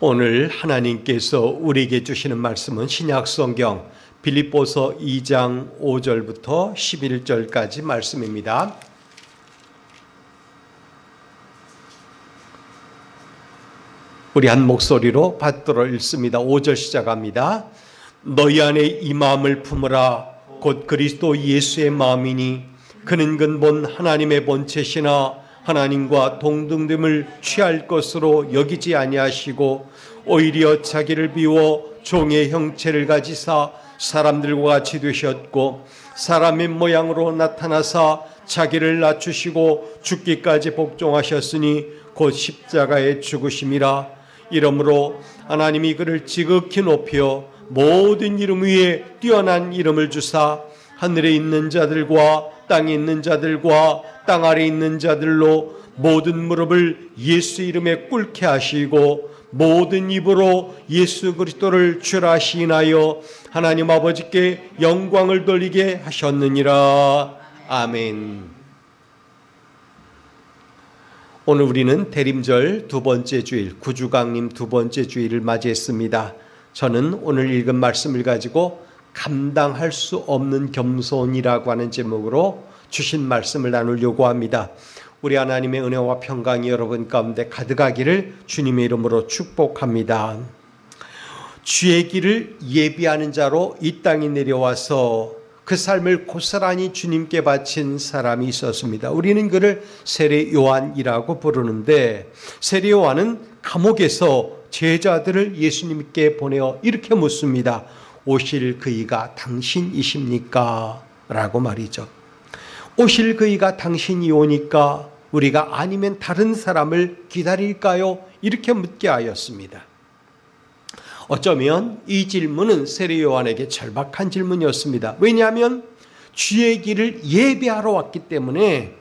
오늘 하나님께서 우리에게 주시는 말씀은 신약성경 빌립보서 2장 5절부터 11절까지 말씀입니다. 우리 한 목소리로 받들어 읽습니다. 5절 시작합니다. 너희 안에 이 마음을 품으라. 곧 그리스도 예수의 마음이니 그는 근본 하나님의 본체시나 하나님과 동등됨을 취할 것으로 여기지 아니하시고 오히려 자기를 비워 종의 형체를 가지사 사람들과 같이 되셨고 사람의 모양으로 나타나사 자기를 낮추시고 죽기까지 복종하셨으니 곧 십자가에 죽으심이라. 이러므로 하나님이 그를 지극히 높여 모든 이름 위에 뛰어난 이름을 주사 하늘에 있는 자들과 땅에 있는 자들과 땅 아래에 있는 자들로 모든 무릎을 예수 이름에 꿇게 하시고 모든 입으로 예수 그리스도를 주라 시인하여 하나님 아버지께 영광을 돌리게 하셨느니라. 아멘. 오늘 우리는 대림절 두 번째 주일, 구주강림 두 번째 주일을 맞이했습니다. 저는 오늘 읽은 말씀을 가지고 감당할 수 없는 겸손이라고 하는 제목으로 주신 말씀을 나누려고 합니다. 우리 하나님의 은혜와 평강이 여러분 가운데 가득하기를 주님의 이름으로 축복합니다. 주의 길을 예비하는 자로 이 땅에 내려와서 그 삶을 고스란히 주님께 바친 사람이 있었습니다. 우리는 그를 세례 요한이라고 부르는데, 세례 요한은 감옥에서 제자들을 예수님께 보내어 이렇게 묻습니다. 오실 그이가 당신이십니까? 라고 말이죠. 오실 그이가 당신이 오니까 우리가 아니면 다른 사람을 기다릴까요? 이렇게 묻게 하였습니다. 어쩌면 이 질문은 세례 요한에게 절박한 질문이었습니다. 왜냐하면 주의 길을 예배하러 왔기 때문에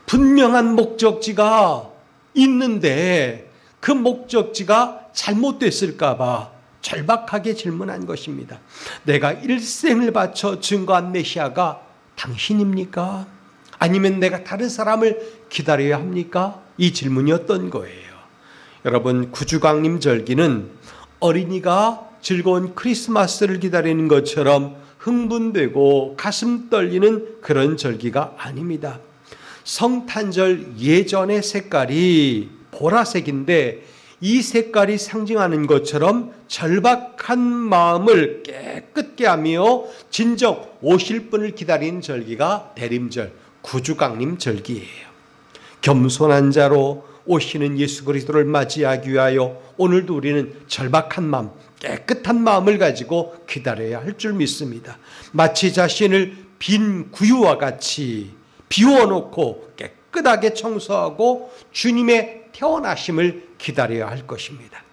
분명한 목적지가 있는데 그 목적지가 잘못됐을까 봐 절박하게 질문한 것입니다. 내가 일생을 바쳐 증거한 메시아가 당신입니까? 아니면 내가 다른 사람을 기다려야 합니까? 이 질문이었던 거예요. 여러분, 구주강림 절기는 어린이가 즐거운 크리스마스를 기다리는 것처럼 흥분되고 가슴 떨리는 그런 절기가 아닙니다. 성탄절 예전의 색깔이 보라색인데 이 색깔이 상징하는 것처럼 절박한 마음을 깨끗게 하며 진정 오실 분을 기다리는 절기가 대림절, 구주강림 절기예요. 겸손한 자로 오시는 예수 그리스도를 맞이하기 위하여 오늘도 우리는 절박한 마음, 깨끗한 마음을 가지고 기다려야 할 줄 믿습니다. 마치 자신을 빈 구유와 같이 비워놓고 깨끗하게 청소하고 주님의 태어나심을 기다려야 할 것입니다.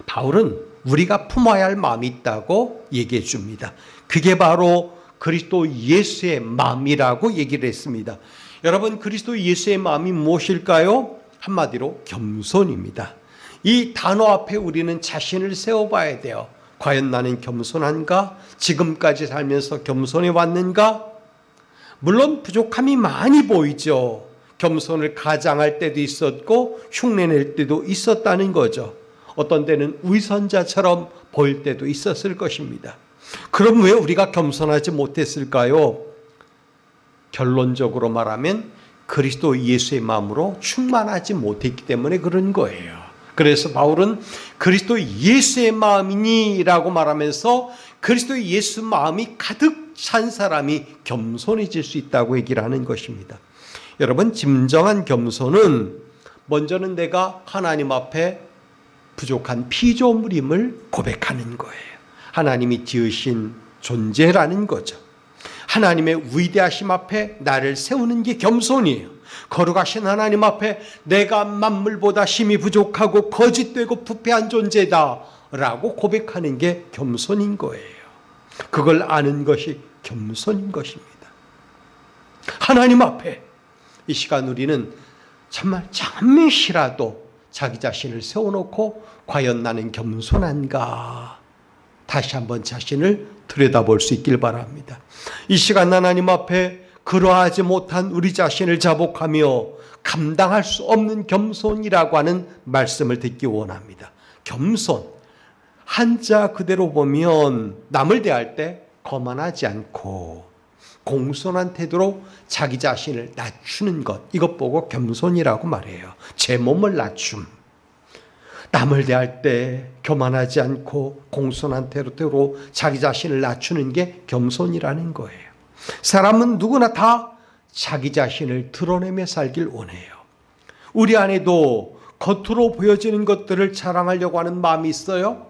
바울은 우리가 품어야 할 마음이 있다고 얘기해 줍니다. 그게 바로 그리스도 예수의 마음이라고 얘기를 했습니다. 여러분, 그리스도 예수의 마음이 무엇일까요? 한마디로 겸손입니다. 이 단어 앞에 우리는 자신을 세워봐야 돼요. 과연 나는 겸손한가? 지금까지 살면서 겸손해 왔는가? 물론 부족함이 많이 보이죠. 겸손을 가장할 때도 있었고 흉내낼 때도 있었다는 거죠. 어떤 때는 위선자처럼 보일 때도 있었을 것입니다. 그럼 왜 우리가 겸손하지 못했을까요? 결론적으로 말하면 그리스도 예수의 마음으로 충만하지 못했기 때문에 그런 거예요. 그래서 바울은 그리스도 예수의 마음이니라고 말하면서 그리스도 예수 마음이 가득 찬 사람이 겸손해질 수 있다고 얘기를 하는 것입니다. 여러분, 진정한 겸손은 먼저는 내가 하나님 앞에 부족한 피조물임을 고백하는 거예요. 하나님이 지으신 존재라는 거죠. 하나님의 위대하심 앞에 나를 세우는 게 겸손이에요. 거룩하신 하나님 앞에 내가 만물보다 힘이 부족하고 거짓되고 부패한 존재다 라고 고백하는 게 겸손인 거예요. 그걸 아는 것이 겸손인 것입니다. 하나님 앞에 이 시간 우리는 정말 잠시라도 자기 자신을 세워놓고 과연 나는 겸손한가? 다시 한번 자신을 들여다볼 수 있길 바랍니다. 이 시간 하나님 앞에 그러하지 못한 우리 자신을 자복하며 감당할 수 없는 겸손이라고 하는 말씀을 듣기 원합니다. 겸손, 한자 그대로 보면 남을 대할 때 거만하지 않고 공손한 태도로 자기 자신을 낮추는 것, 이것 보고 겸손이라고 말해요. 제 몸을 낮춤. 남을 대할 때 교만하지 않고 공손한 태도로 자기 자신을 낮추는 게 겸손이라는 거예요. 사람은 누구나 다 자기 자신을 드러내며 살길 원해요. 우리 안에도 겉으로 보여지는 것들을 자랑하려고 하는 마음이 있어요.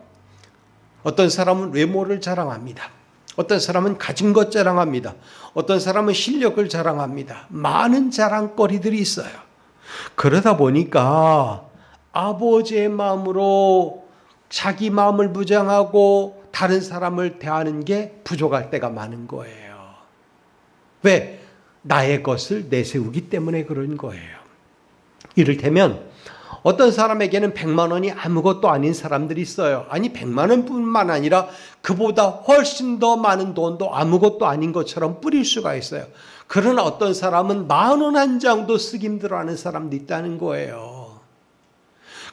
어떤 사람은 외모를 자랑합니다. 어떤 사람은 가진 것 자랑합니다. 어떤 사람은 실력을 자랑합니다. 많은 자랑거리들이 있어요. 그러다 보니까 아버지의 마음으로 자기 마음을 무장하고 다른 사람을 대하는 게 부족할 때가 많은 거예요. 왜? 나의 것을 내세우기 때문에 그런 거예요. 이를테면 어떤 사람에게는 100만 원이 아무것도 아닌 사람들이 있어요. 아니 100만 원뿐만 아니라 그보다 훨씬 더 많은 돈도 아무것도 아닌 것처럼 뿌릴 수가 있어요. 그러나 어떤 사람은 10,000원 한 장도 쓰기 힘들어하는 사람도 있다는 거예요.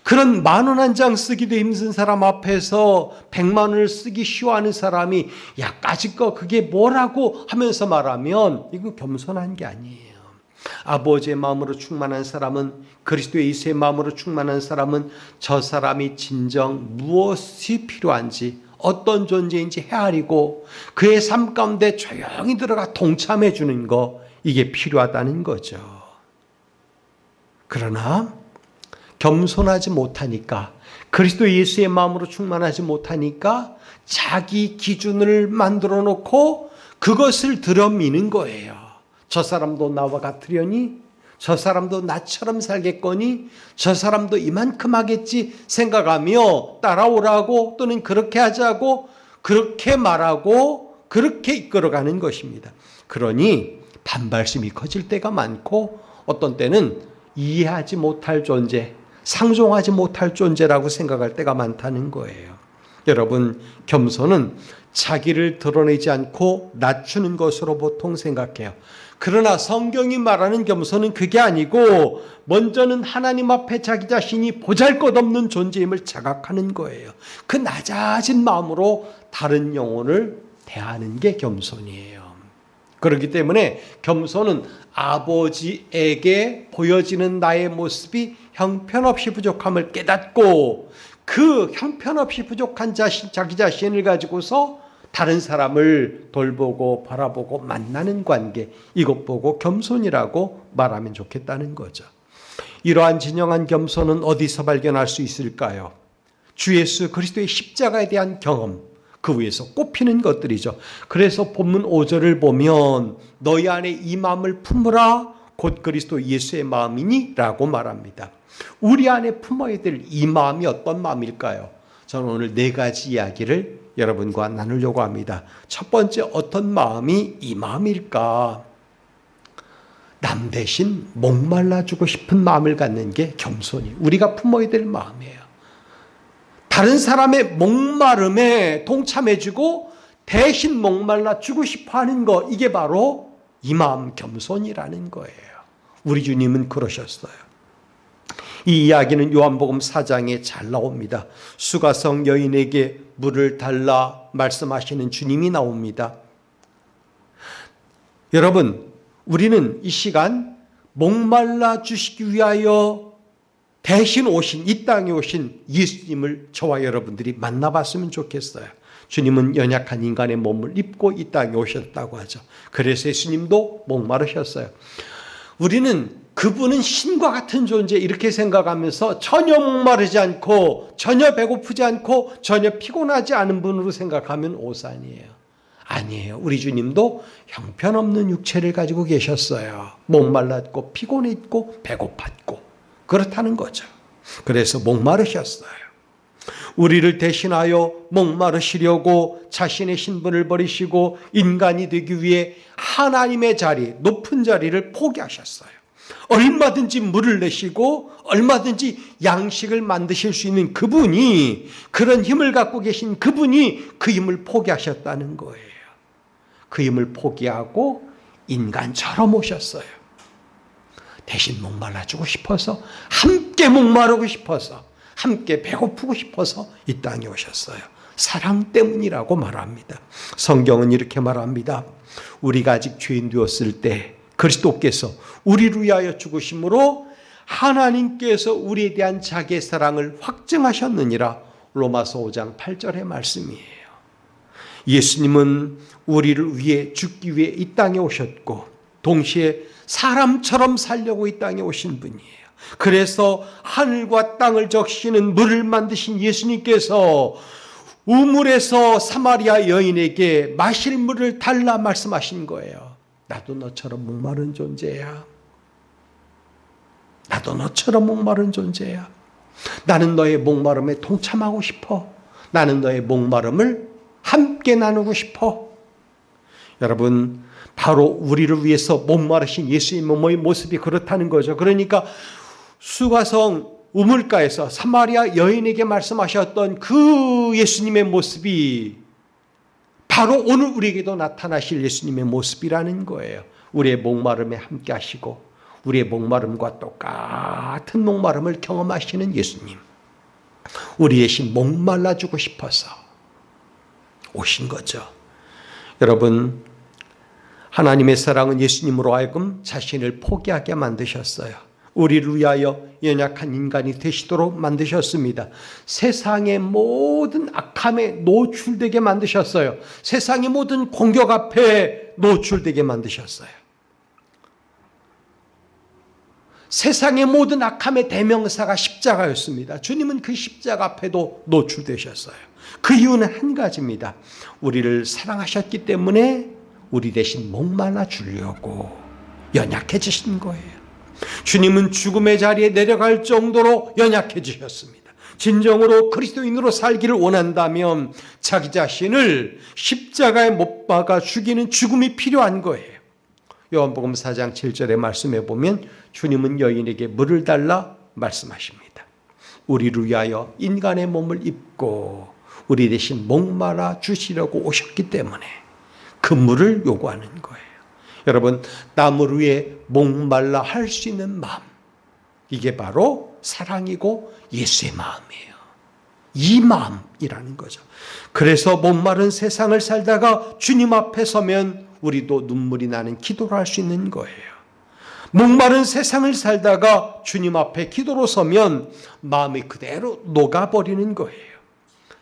그런 10,000원 한 장 쓰기도 힘든 사람 앞에서 100만 원을 쓰기 쉬워하는 사람이 야 까짓 거 그게 뭐라고 하면서 말하면 이거 겸손한 게 아니에요. 아버지의 마음으로 충만한 사람은, 그리스도 예수의 마음으로 충만한 사람은 저 사람이 진정 무엇이 필요한지, 어떤 존재인지 헤아리고 그의 삶 가운데 조용히 들어가 동참해 주는 거, 이게 필요하다는 거죠. 그러나 겸손하지 못하니까, 그리스도 예수의 마음으로 충만하지 못하니까 자기 기준을 만들어 놓고 그것을 들여미는 거예요. 저 사람도 나와 같으려니, 저 사람도 나처럼 살겠거니, 저 사람도 이만큼 하겠지 생각하며 따라오라고, 또는 그렇게 하자고, 그렇게 말하고 그렇게 이끌어가는 것입니다. 그러니 반발심이 커질 때가 많고, 어떤 때는 이해하지 못할 존재, 상종하지 못할 존재라고 생각할 때가 많다는 거예요. 여러분, 겸손은 자기를 드러내지 않고 낮추는 것으로 보통 생각해요. 그러나 성경이 말하는 겸손은 그게 아니고 먼저는 하나님 앞에 자기 자신이 보잘것없는 존재임을 자각하는 거예요. 그 낮아진 마음으로 다른 영혼을 대하는 게 겸손이에요. 그렇기 때문에 겸손은 아버지에게 보여지는 나의 모습이 형편없이 부족함을 깨닫고 그 형편없이 부족한 자기 자신을 가지고서 다른 사람을 돌보고 바라보고 만나는 관계, 이것 보고 겸손이라고 말하면 좋겠다는 거죠. 이러한 진정한 겸손은 어디서 발견할 수 있을까요? 주 예수 그리스도의 십자가에 대한 경험, 그 위에서 꼽히는 것들이죠. 그래서 본문 5절을 보면 너희 안에 이 마음을 품으라 곧 그리스도 예수의 마음이니 라고 말합니다. 우리 안에 품어야 될 이 마음이 어떤 마음일까요? 저는 오늘 4가지 이야기를 여러분과 나누려고 합니다. 첫 번째, 어떤 마음이 이 마음일까? 남 대신 목말라주고 싶은 마음을 갖는 게 겸손이 우리가 품어야 될 마음이에요. 다른 사람의 목마름에 동참해주고 대신 목말라주고 싶어하는 거, 이게 바로 이 마음 겸손이라는 거예요. 우리 주님은 그러셨어요. 이 이야기는 요한복음 4장에 잘 나옵니다. 수가성 여인에게 물을 달라 말씀하시는 주님이 나옵니다. 여러분, 우리는 이 시간 목말라 주시기 위하여 대신 오신, 이 땅에 오신 예수님을 저와 여러분들이 만나봤으면 좋겠어요. 주님은 연약한 인간의 몸을 입고 이 땅에 오셨다고 하죠. 그래서 예수님도 목마르셨어요. 우리는 그분은 신과 같은 존재 이렇게 생각하면서 전혀 목마르지 않고 전혀 배고프지 않고 전혀 피곤하지 않은 분으로 생각하면 오산이에요. 아니에요. 우리 주님도 형편없는 육체를 가지고 계셨어요. 목말랐고 피곤했고 배고팠고 그렇다는 거죠. 그래서 목마르셨어요. 우리를 대신하여 목마르시려고 자신의 신분을 버리시고 인간이 되기 위해 하나님의 자리, 높은 자리를 포기하셨어요. 얼마든지 물을 내시고 얼마든지 양식을 만드실 수 있는 그분이, 그런 힘을 갖고 계신 그분이 그 힘을 포기하셨다는 거예요. 그 힘을 포기하고 인간처럼 오셨어요. 대신 목말라주고 싶어서, 함께 목마르고 싶어서, 함께 배고프고 싶어서 이 땅에 오셨어요. 사랑 때문이라고 말합니다. 성경은 이렇게 말합니다. 우리가 아직 죄인 되었을 때 그리스도께서 우리를 위하여 죽으심으로 하나님께서 우리에 대한 자기의 사랑을 확증하셨느니라. 로마서 5장 8절의 말씀이에요. 예수님은 우리를 위해 죽기 위해 이 땅에 오셨고 동시에 사람처럼 살려고 이 땅에 오신 분이에요. 그래서 하늘과 땅을 적시는 물을 만드신 예수님께서 우물에서 사마리아 여인에게 마실 물을 달라 말씀하신 거예요. 나도 너처럼 목마른 존재야. 나도 너처럼 목마른 존재야. 나는 너의 목마름에 동참하고 싶어. 나는 너의 목마름을 함께 나누고 싶어. 여러분, 바로 우리를 위해서 목마르신 예수님의 모습이 그렇다는 거죠. 그러니까 수가성 우물가에서 사마리아 여인에게 말씀하셨던 그 예수님의 모습이 바로 오늘 우리에게도 나타나실 예수님의 모습이라는 거예요. 우리의 목마름에 함께 하시고 우리의 목마름과 똑같은 목마름을 경험하시는 예수님. 우리 대신 목말라주고 싶어서 오신 거죠. 여러분, 하나님의 사랑은 예수님으로 하여금 자신을 포기하게 만드셨어요. 우리를 위하여 연약한 인간이 되시도록 만드셨습니다. 세상의 모든 악함에 노출되게 만드셨어요. 세상의 모든 공격 앞에 노출되게 만드셨어요. 세상의 모든 악함의 대명사가 십자가였습니다. 주님은 그 십자가 앞에도 노출되셨어요. 그 이유는 한 가지입니다. 우리를 사랑하셨기 때문에 우리 대신 목말라 주려고 연약해지신 거예요. 주님은 죽음의 자리에 내려갈 정도로 연약해지셨습니다. 진정으로 그리스도인으로 살기를 원한다면 자기 자신을 십자가에 못 박아 죽이는 죽음이 필요한 거예요. 요한복음 4장 7절의 말씀에 보면 주님은 여인에게 물을 달라 말씀하십니다. 우리를 위하여 인간의 몸을 입고 우리 대신 목말아 주시려고 오셨기 때문에 그 물을 요구하는 거예요. 여러분, 남을 위해 목말라 할 수 있는 마음, 이게 바로 사랑이고 예수의 마음이에요. 이 마음이라는 거죠. 그래서 목마른 세상을 살다가 주님 앞에 서면 우리도 눈물이 나는 기도를 할 수 있는 거예요. 목마른 세상을 살다가 주님 앞에 기도로 서면 마음이 그대로 녹아버리는 거예요.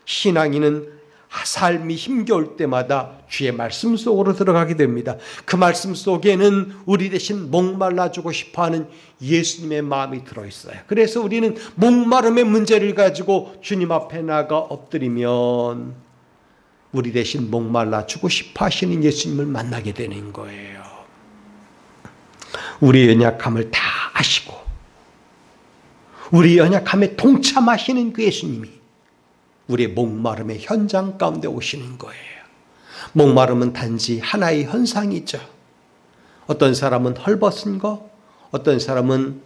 신앙인은 삶이 힘겨울 때마다 주의 말씀 속으로 들어가게 됩니다. 그 말씀 속에는 우리 대신 목말라주고 싶어하는 예수님의 마음이 들어있어요. 그래서 우리는 목마름의 문제를 가지고 주님 앞에 나가 엎드리면 우리 대신 목말라주고 싶어 하시는 예수님을 만나게 되는 거예요. 우리의 연약함을 다 아시고 우리 연약함에 동참하시는 그 예수님이 우리의 목마름의 현장 가운데 오시는 거예요. 목마름은 단지 하나의 현상이죠. 어떤 사람은 헐벗은 거, 어떤 사람은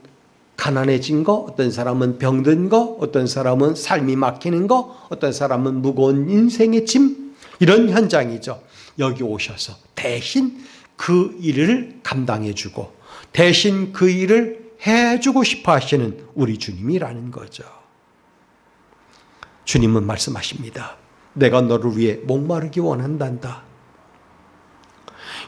가난해진 거, 어떤 사람은 병든 거, 어떤 사람은 삶이 막히는 거, 어떤 사람은 무거운 인생의 짐, 이런 현장이죠. 여기 오셔서 대신 그 일을 감당해주고 대신 그 일을 해주고 싶어 하시는 우리 주님이라는 거죠. 주님은 말씀하십니다. 내가 너를 위해 목마르기 원한단다.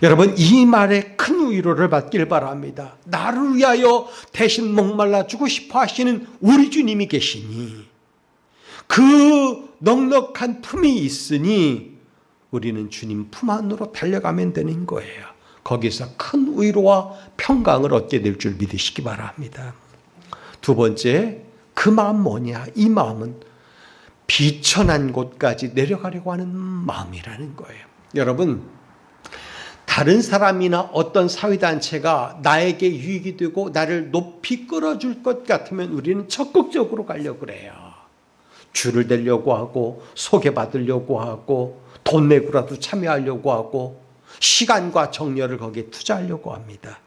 여러분, 이 말에 큰 위로를 받길 바랍니다. 나를 위하여 대신 목말라 주고 싶어 하시는 우리 주님이 계시니 그 넉넉한 품이 있으니 우리는 주님 품 안으로 달려가면 되는 거예요. 거기서 큰 위로와 평강을 얻게 될 줄 믿으시기 바랍니다. 두 번째, 그 마음 뭐냐? 이 마음은 비천한 곳까지 내려가려고 하는 마음이라는 거예요. 여러분, 다른 사람이나 어떤 사회단체가 나에게 유익이 되고 나를 높이 끌어줄 것 같으면 우리는 적극적으로 가려고 그래요. 줄을 대려고 하고 소개받으려고 하고 돈 내고라도 참여하려고 하고 시간과 정열을 거기에 투자하려고 합니다.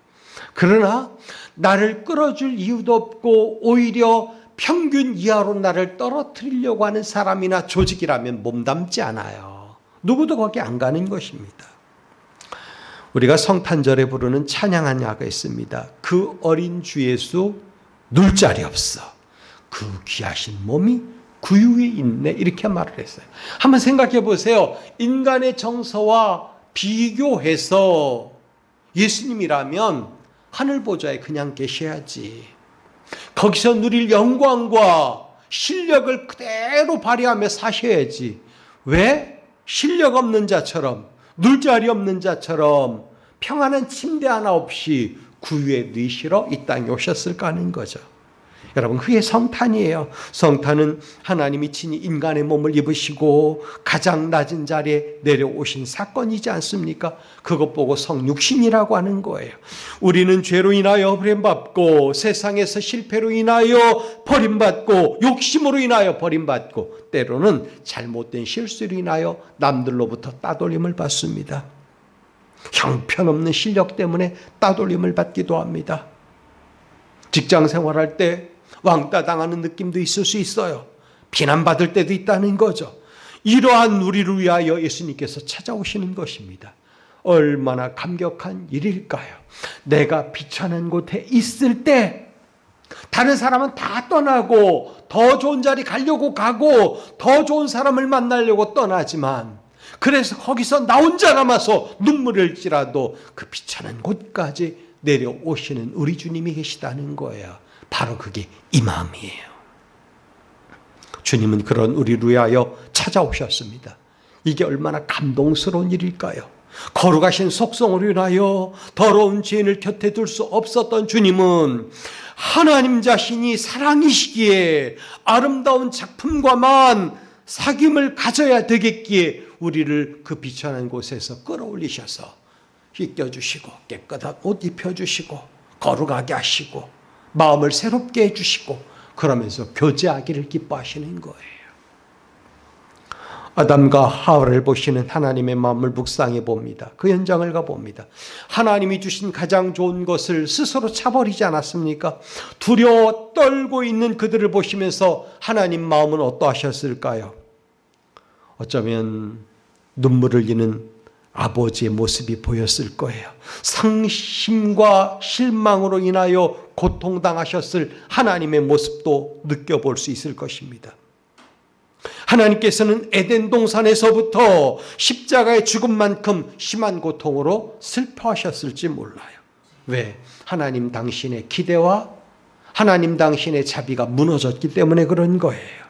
그러나 나를 끌어줄 이유도 없고 오히려 평균 이하로 나를 떨어뜨리려고 하는 사람이나 조직이라면 몸담지 않아요. 누구도 거기 안 가는 것입니다. 우리가 성탄절에 부르는 찬양 하나가 있습니다. 그 어린 주 예수 눌 자리 없어. 그 귀하신 몸이 구유에 있네. 이렇게 말을 했어요. 한번 생각해 보세요. 인간의 정서와 비교해서 예수님이라면 하늘 보좌에 그냥 계셔야지. 거기서 누릴 영광과 실력을 그대로 발휘하며 사셔야지. 왜? 실력 없는 자처럼, 눌 자리 없는 자처럼 평안한 침대 하나 없이 구유에 누이시러 이 땅에 오셨을까 하는 거죠. 여러분, 그게 성탄이에요. 성탄은 하나님이 친히 인간의 몸을 입으시고 가장 낮은 자리에 내려오신 사건이지 않습니까? 그것 보고 성육신이라고 하는 거예요. 우리는 죄로 인하여 버림받고, 세상에서 실패로 인하여 버림받고, 욕심으로 인하여 버림받고, 때로는 잘못된 실수로 인하여 남들로부터 따돌림을 받습니다. 형편없는 실력 때문에 따돌림을 받기도 합니다. 직장 생활할 때 왕따 당하는 느낌도 있을 수 있어요. 비난받을 때도 있다는 거죠. 이러한 우리를 위하여 예수님께서 찾아오시는 것입니다. 얼마나 감격한 일일까요? 내가 비천한 곳에 있을 때 다른 사람은 다 떠나고 더 좋은 자리 가려고 가고 더 좋은 사람을 만나려고 떠나지만, 그래서 거기서 나 혼자 남아서 눈물을 흘릴지라도 그 비천한 곳까지 내려오시는 우리 주님이 계시다는 거예요. 바로 그게 이 마음이에요. 주님은 그런 우리를 위하여 찾아오셨습니다. 이게 얼마나 감동스러운 일일까요? 거룩하신 속성으로 인하여 더러운 죄인을 곁에 둘 수 없었던 주님은 하나님 자신이 사랑이시기에 아름다운 작품과만 사귐을 가져야 되겠기에 우리를 그 비천한 곳에서 끌어올리셔서 씻겨주시고 깨끗한 옷 입혀주시고 거룩하게 하시고 마음을 새롭게 해주시고 그러면서 교제하기를 기뻐하시는 거예요. 아담과 하와를 보시는 하나님의 마음을 묵상해 봅니다. 그 현장을 가봅니다. 하나님이 주신 가장 좋은 것을 스스로 차버리지 않았습니까? 두려워 떨고 있는 그들을 보시면서 하나님 마음은 어떠하셨을까요? 어쩌면 눈물을 흘리는 아버지의 모습이 보였을 거예요. 상심과 실망으로 인하여 고통당하셨을 하나님의 모습도 느껴볼 수 있을 것입니다. 하나님께서는 에덴 동산에서부터 십자가의 죽음만큼 심한 고통으로 슬퍼하셨을지 몰라요. 왜? 하나님 당신의 기대와 하나님 당신의 자비가 무너졌기 때문에 그런 거예요.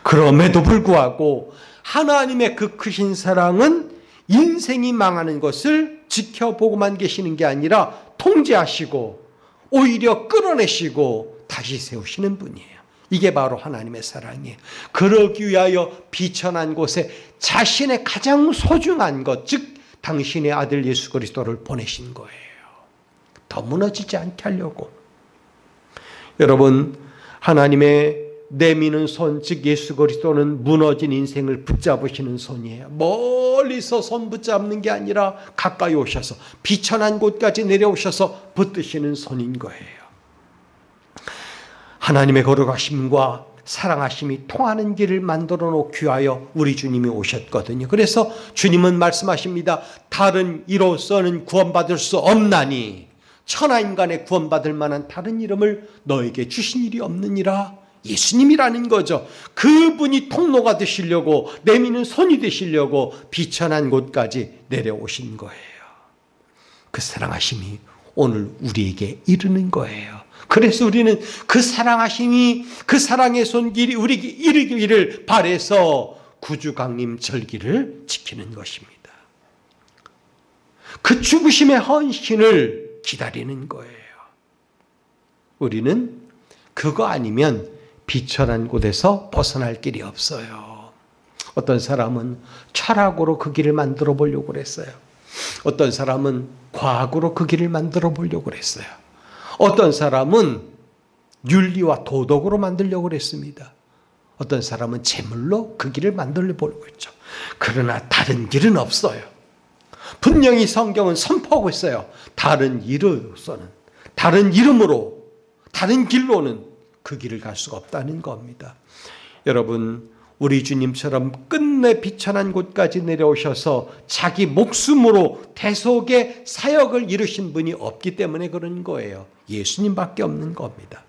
그럼에도 불구하고 하나님의 그 크신 사랑은 인생이 망하는 것을 지켜보고만 계시는 게 아니라 통제하시고 오히려 끌어내시고 다시 세우시는 분이에요. 이게 바로 하나님의 사랑이에요. 그러기 위하여 비천한 곳에 자신의 가장 소중한 것, 즉 당신의 아들 예수 그리스도를 보내신 거예요. 더 무너지지 않게 하려고. 여러분, 하나님의 내미는 손, 즉 예수 그리스도는 무너진 인생을 붙잡으시는 손이에요. 멀리서 손 붙잡는 게 아니라 가까이 오셔서 비천한 곳까지 내려오셔서 붙드시는 손인 거예요. 하나님의 거룩하심과 사랑하심이 통하는 길을 만들어 놓기 위하여 우리 주님이 오셨거든요. 그래서 주님은 말씀하십니다. 다른 이로서는 구원받을 수 없나니 천하인간의 구원받을 만한 다른 이름을 너에게 주신 일이 없느니라. 예수님이라는 거죠. 그분이 통로가 되시려고, 내미는 손이 되시려고 비천한 곳까지 내려오신 거예요. 그 사랑하심이 오늘 우리에게 이르는 거예요. 그래서 우리는 그 사랑하심이, 그 사랑의 손길이 우리에게 이르기를 바라서 구주강림 절기를 지키는 것입니다. 그 죽으심의 헌신을 기다리는 거예요. 우리는 그거 아니면 비천한 곳에서 벗어날 길이 없어요. 어떤 사람은 철학으로 그 길을 만들어 보려고 그랬어요. 어떤 사람은 과학으로 그 길을 만들어 보려고 그랬어요. 어떤 사람은 윤리와 도덕으로 만들려고 그랬습니다. 어떤 사람은 재물로 그 길을 만들어 보려고 했죠. 그러나 다른 길은 없어요. 분명히 성경은 선포하고 있어요. 다른 이름으로서는, 다른 이름으로, 다른 길로는 그 길을 갈 수가 없다는 겁니다. 여러분, 우리 주님처럼 끝내 비천한 곳까지 내려오셔서 자기 목숨으로 대속의 사역을 이루신 분이 없기 때문에 그런 거예요. 예수님밖에 없는 겁니다.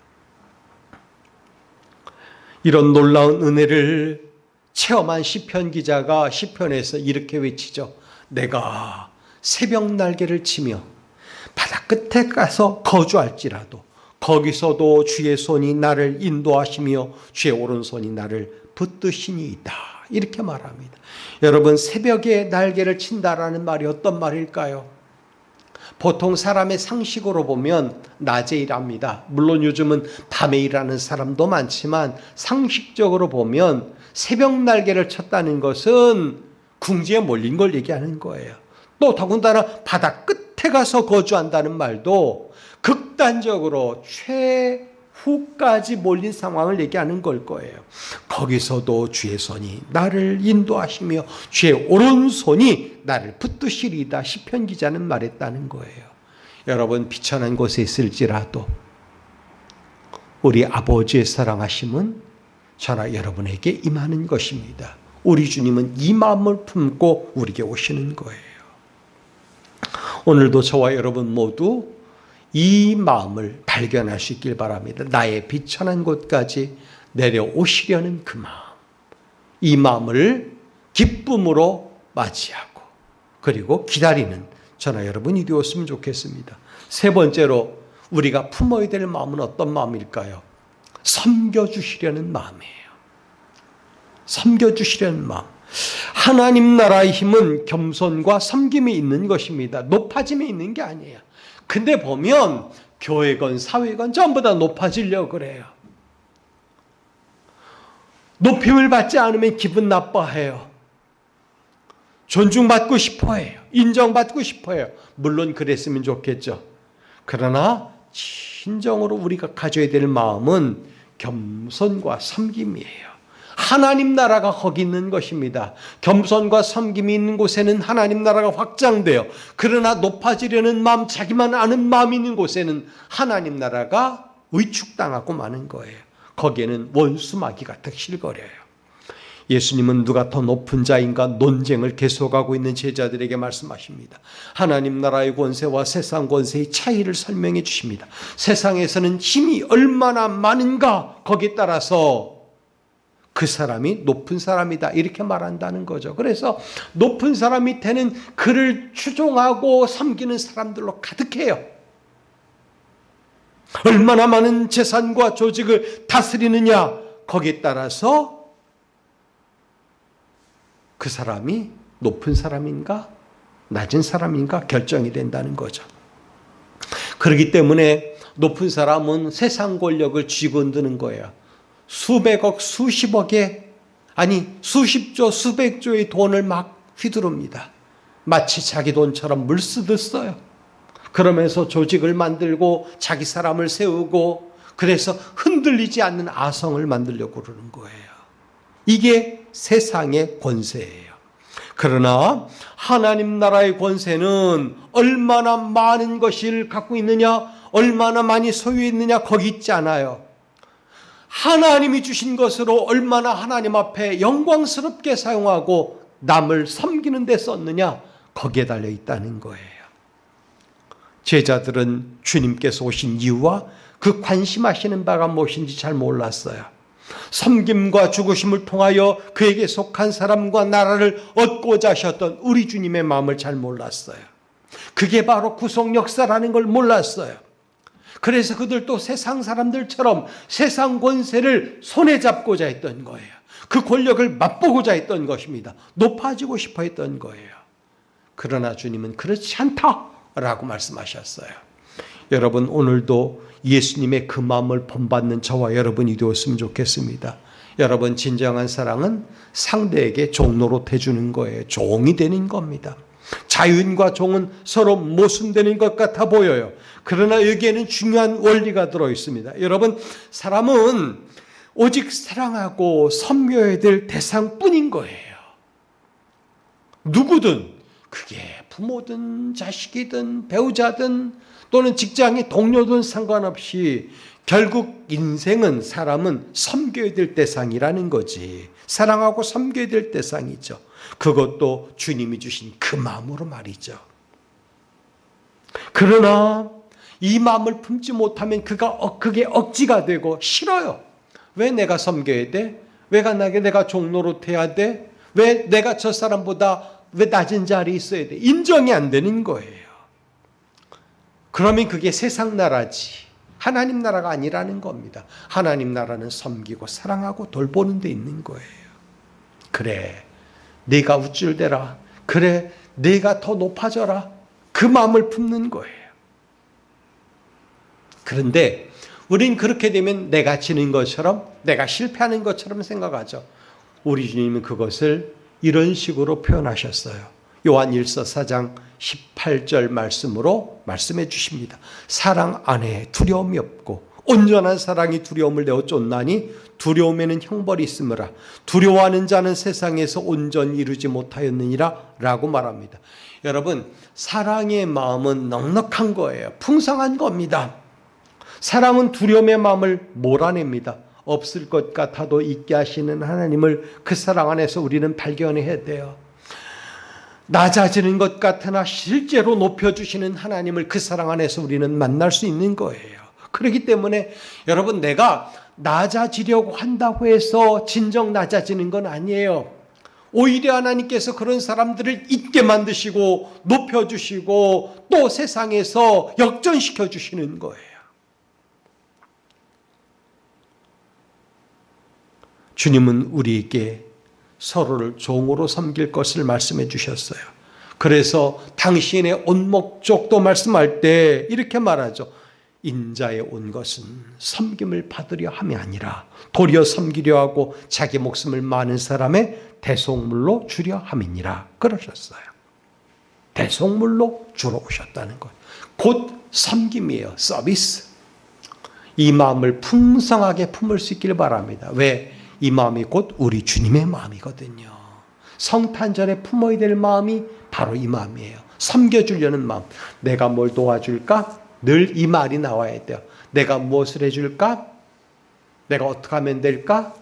이런 놀라운 은혜를 체험한 시편 기자가 시편에서 이렇게 외치죠. 내가 새벽 날개를 치며 바다 끝에 가서 거주할지라도 거기서도 주의 손이 나를 인도하시며 주의 오른손이 나를 붙드시니이다. 이렇게 말합니다. 여러분, 새벽에 날개를 친다라는 말이 어떤 말일까요? 보통 사람의 상식으로 보면 낮에 일합니다. 물론 요즘은 밤에 일하는 사람도 많지만 상식적으로 보면 새벽 날개를 쳤다는 것은 궁지에 몰린 걸 얘기하는 거예요. 또 더군다나 바다 끝에 가서 거주한다는 말도 극단적으로 최후까지 몰린 상황을 얘기하는 걸 거예요. 거기서도 주의 손이 나를 인도하시며 주의 오른손이 나를 붙드시리이다. 시편 기자는 말했다는 거예요. 여러분, 비천한 곳에 있을지라도 우리 아버지의 사랑하심은 저나 여러분에게 임하는 것입니다. 우리 주님은 이 마음을 품고 우리에게 오시는 거예요. 오늘도 저와 여러분 모두 이 마음을 발견할 수 있길 바랍니다. 나의 비천한 곳까지 내려오시려는 그 마음, 이 마음을 기쁨으로 맞이하고 그리고 기다리는 저나 여러분이 되었으면 좋겠습니다. 세 번째로 우리가 품어야 될 마음은 어떤 마음일까요? 섬겨주시려는 마음이에요. 섬겨주시려는 마음. 하나님 나라의 힘은 겸손과 섬김이 있는 것입니다. 높아짐이 있는 게 아니에요. 근데 보면 교회건 사회건 전부 다 높아지려고 그래요. 높임을 받지 않으면 기분 나빠해요. 존중받고 싶어해요. 인정받고 싶어해요. 물론 그랬으면 좋겠죠. 그러나 진정으로 우리가 가져야 될 마음은 겸손과 섬김이에요. 하나님 나라가 거기 있는 것입니다. 겸손과 섬김이 있는 곳에는 하나님 나라가 확장돼요. 그러나 높아지려는 마음, 자기만 아는 마음이 있는 곳에는 하나님 나라가 위축당하고 마는 거예요. 거기에는 원수마귀가 득실거려요. 예수님은 누가 더 높은 자인가 논쟁을 계속하고 있는 제자들에게 말씀하십니다. 하나님 나라의 권세와 세상 권세의 차이를 설명해 주십니다. 세상에서는 힘이 얼마나 많은가 거기에 따라서 그 사람이 높은 사람이다 이렇게 말한다는 거죠. 그래서 높은 사람 밑에는 그를 추종하고 섬기는 사람들로 가득해요. 얼마나 많은 재산과 조직을 다스리느냐 거기에 따라서 그 사람이 높은 사람인가 낮은 사람인가 결정이 된다는 거죠. 그렇기 때문에 높은 사람은 세상 권력을 쥐고 흔드는 거예요. 수백억, 수십억의 아니 수십조, 수백조의 돈을 막 휘두릅니다. 마치 자기 돈처럼 물쓰듯 써요. 그러면서 조직을 만들고 자기 사람을 세우고 그래서 흔들리지 않는 아성을 만들려고 그러는 거예요. 이게 세상의 권세예요. 그러나 하나님 나라의 권세는 얼마나 많은 것을 갖고 있느냐, 얼마나 많이 소유했느냐 거기 있지 않아요. 하나님이 주신 것으로 얼마나 하나님 앞에 영광스럽게 사용하고 남을 섬기는 데 썼느냐 거기에 달려 있다는 거예요. 제자들은 주님께서 오신 이유와 그 관심하시는 바가 무엇인지 잘 몰랐어요. 섬김과 죽으심을 통하여 그에게 속한 사람과 나라를 얻고자 하셨던 우리 주님의 마음을 잘 몰랐어요. 그게 바로 구속 역사라는 걸 몰랐어요. 그래서 그들도 세상 사람들처럼 세상 권세를 손에 잡고자 했던 거예요. 그 권력을 맛보고자 했던 것입니다. 높아지고 싶어 했던 거예요. 그러나 주님은 그렇지 않다라고 말씀하셨어요. 여러분, 오늘도 예수님의 그 마음을 본받는 저와 여러분이 되었으면 좋겠습니다. 여러분, 진정한 사랑은 상대에게 종노릇 해주는 거예요. 종이 되는 겁니다. 자유인과 종은 서로 모순되는 것 같아 보여요. 그러나 여기에는 중요한 원리가 들어있습니다. 여러분, 사람은 오직 사랑하고 섬겨야 될 대상뿐인 거예요. 누구든, 그게 부모든 자식이든 배우자든 또는 직장의 동료든 상관없이 결국 인생은 사람은 섬겨야 될 대상이라는 거지. 사랑하고 섬겨야 될 대상이죠. 그것도 주님이 주신 그 마음으로 말이죠. 그러나 이 마음을 품지 못하면 그게 억지가 되고 싫어요. 왜 내가 섬겨야 돼? 왜 내가 종노릇해야 돼? 왜 내가 저 사람보다 왜 낮은 자리에 있어야 돼? 인정이 안 되는 거예요. 그러면 그게 세상 나라지 하나님 나라가 아니라는 겁니다. 하나님 나라는 섬기고 사랑하고 돌보는 데 있는 거예요. 그래, 네가 우쭐대라. 그래, 네가 더 높아져라. 그 마음을 품는 거예요. 그런데 우린 그렇게 되면 내가 지는 것처럼, 내가 실패하는 것처럼 생각하죠. 우리 주님은 그것을 이런 식으로 표현하셨어요. 요한 1서 4장 18절 말씀으로 말씀해 주십니다. 사랑 안에 두려움이 없고 온전한 사랑이 두려움을 내어 쫓나니 두려움에는 형벌이 있으므라. 두려워하는 자는 세상에서 온전히 이루지 못하였느니라 라고 말합니다. 여러분, 사랑의 마음은 넉넉한 거예요. 풍성한 겁니다. 사랑은 두려움의 마음을 몰아냅니다. 없을 것 같아도 있게 하시는 하나님을 그 사랑 안에서 우리는 발견해야 돼요. 낮아지는 것 같으나 실제로 높여주시는 하나님을 그 사랑 안에서 우리는 만날 수 있는 거예요. 그렇기 때문에 여러분, 내가 낮아지려고 한다고 해서 진정 낮아지는 건 아니에요. 오히려 하나님께서 그런 사람들을 있게 만드시고 높여주시고 또 세상에서 역전시켜 주시는 거예요. 주님은 우리에게 서로를 종으로 섬길 것을 말씀해 주셨어요. 그래서 당신의 온 목적도 말씀할 때 이렇게 말하죠. 인자에 온 것은 섬김을 받으려 함이 아니라 도리어 섬기려 하고 자기 목숨을 많은 사람의 대속물로 주려 함이니라 그러셨어요. 대속물로 주러 오셨다는 것. 곧 섬김이에요. 서비스. 이 마음을 풍성하게 품을 수 있기를 바랍니다. 왜? 이 마음이 곧 우리 주님의 마음이거든요. 성탄절에 품어야 될 마음이 바로 이 마음이에요. 섬겨주려는 마음. 내가 뭘 도와줄까? 늘 이 말이 나와야 돼요. 내가 무엇을 해줄까? 내가 어떻게 하면 될까?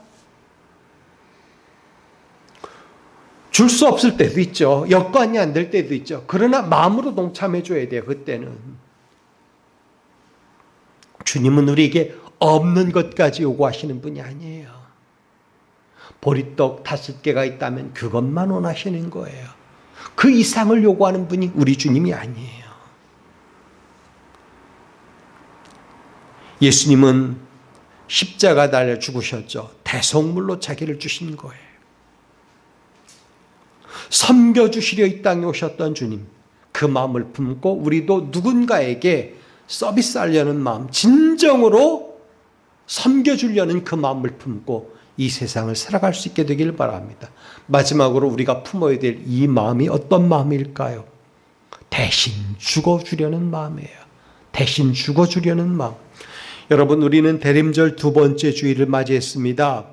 줄 수 없을 때도 있죠. 여건이 안 될 때도 있죠. 그러나 마음으로 동참해 줘야 돼요. 그때는. 주님은 우리에게 없는 것까지 요구하시는 분이 아니에요. 보리떡 5개가 있다면 그것만 원하시는 거예요. 그 이상을 요구하는 분이 우리 주님이 아니에요. 예수님은 십자가 달려 죽으셨죠. 대속물로 자기를 주신 거예요. 섬겨주시려 이 땅에 오셨던 주님, 그 마음을 품고 우리도 누군가에게 서비스하려는 마음, 진정으로 섬겨주려는 그 마음을 품고 이 세상을 살아갈 수 있게 되길 바랍니다. 마지막으로 우리가 품어야 될 이 마음이 어떤 마음일까요? 대신 죽어주려는 마음이에요. 대신 죽어주려는 마음. 여러분, 우리는 대림절 2번째 주일을 맞이했습니다.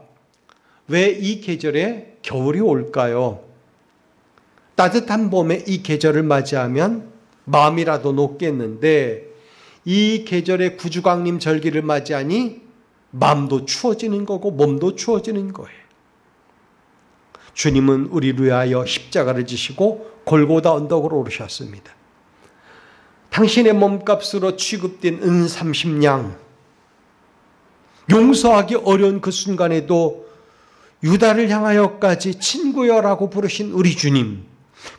왜 이 계절에 겨울이 올까요? 따뜻한 봄에 이 계절을 맞이하면 마음이라도 녹겠는데 이 계절에 구주광림 절기를 맞이하니 마음도 추워지는 거고 몸도 추워지는 거예요. 주님은 우리를 위하여 십자가를 지시고 골고다 언덕으로 오르셨습니다. 당신의 몸값으로 취급된 은 30냥, 용서하기 어려운 그 순간에도 유다를 향하여까지 친구여라고 부르신 우리 주님,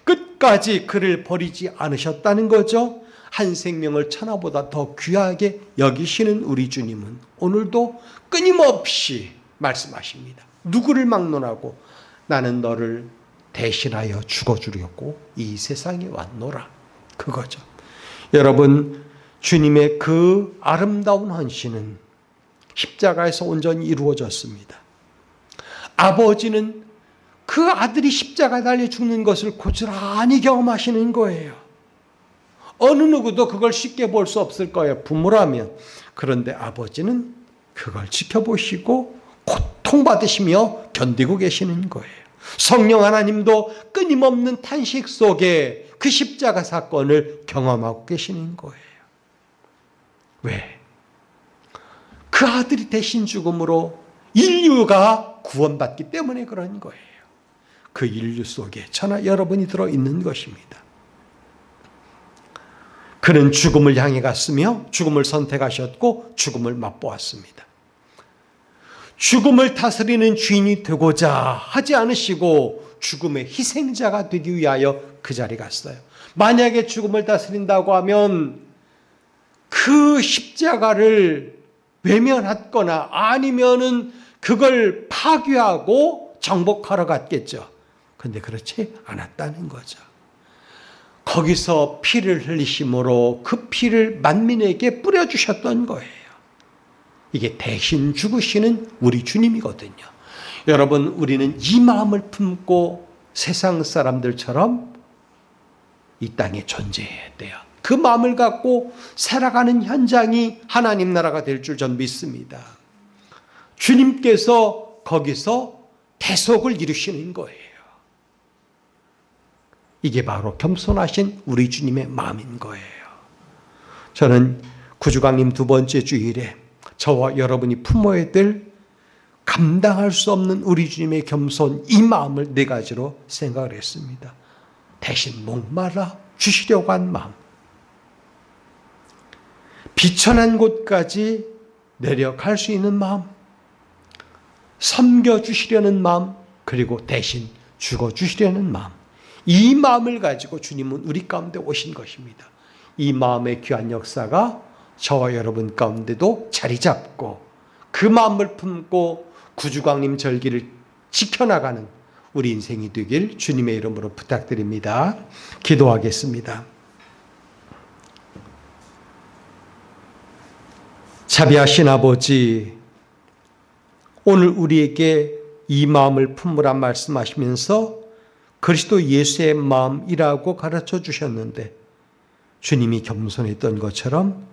끝까지 그를 버리지 않으셨다는 거죠. 한 생명을 천하보다 더 귀하게 여기시는 우리 주님은 오늘도 끊임없이 말씀하십니다. 누구를 막론하고 나는 너를 대신하여 죽어주려고 이 세상에 왔노라. 그거죠. 여러분, 주님의 그 아름다운 헌신은 십자가에서 온전히 이루어졌습니다. 아버지는 그 아들이 십자가에 달려 죽는 것을 고스란히 경험하시는 거예요. 어느 누구도 그걸 쉽게 볼 수 없을 거예요. 부모라면. 그런데 아버지는 그걸 지켜보시고 고통받으시며 견디고 계시는 거예요. 성령 하나님도 끊임없는 탄식 속에 그 십자가 사건을 경험하고 계시는 거예요. 왜? 그 아들이 대신 죽음으로 인류가 구원받기 때문에 그런 거예요. 그 인류 속에 저나 여러분이 들어있는 것입니다. 그는 죽음을 향해 갔으며 죽음을 선택하셨고 죽음을 맛보았습니다. 죽음을 다스리는 주인이 되고자 하지 않으시고 죽음의 희생자가 되기 위하여 그 자리에 갔어요. 만약에 죽음을 다스린다고 하면 그 십자가를 외면했거나 아니면은 그걸 파괴하고 정복하러 갔겠죠. 그런데 그렇지 않았다는 거죠. 거기서 피를 흘리심으로 그 피를 만민에게 뿌려주셨던 거예요. 이게 대신 죽으시는 우리 주님이거든요. 여러분, 우리는 이 마음을 품고 세상 사람들처럼 이 땅에 존재해야 돼요. 그 마음을 갖고 살아가는 현장이 하나님 나라가 될 줄 전 믿습니다. 주님께서 거기서 대속을 이루시는 거예요. 이게 바로 겸손하신 우리 주님의 마음인 거예요. 저는 구주강림 두 번째 주일에 저와 여러분이 품어야 될 감당할 수 없는 우리 주님의 겸손, 이 마음을 네 가지로 생각을 했습니다. 대신 목말라 주시려고 한 마음, 비천한 곳까지 내려갈 수 있는 마음, 섬겨주시려는 마음, 그리고 대신 죽어주시려는 마음, 이 마음을 가지고 주님은 우리 가운데 오신 것입니다. 이 마음의 귀한 역사가 저와 여러분 가운데도 자리 잡고 그 마음을 품고 구주강림 절기를 지켜나가는 우리 인생이 되길 주님의 이름으로 부탁드립니다. 기도하겠습니다. 자비하신 아버지, 오늘 우리에게 이 마음을 품으라 말씀하시면서 그리스도 예수의 마음이라고 가르쳐 주셨는데 주님이 겸손했던 것처럼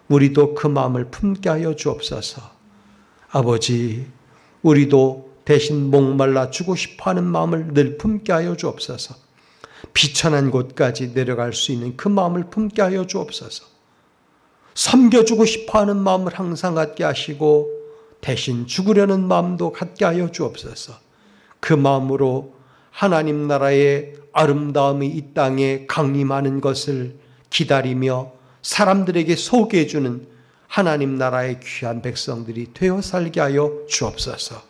우리도 그 마음을 품게 하여 주옵소서. 아버지, 우리도 대신 목말라 주고 싶어하는 마음을 늘 품게 하여 주옵소서. 비천한 곳까지 내려갈 수 있는 그 마음을 품게 하여 주옵소서. 섬겨주고 싶어하는 마음을 항상 갖게 하시고 대신 죽으려는 마음도 갖게 하여 주옵소서. 그 마음으로 하나님 나라의 아름다움이 이 땅에 강림하는 것을 기다리며 사람들에게 소개해 주는 하나님 나라의 귀한 백성들이 되어 살게 하여 주옵소서.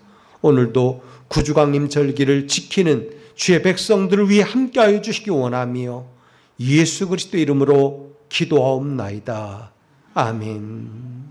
오늘도 구주강림 절기를 지키는 주의 백성들을 위해 함께 하여 주시기 원하며 예수 그리스도 이름으로 기도하옵나이다. 아멘.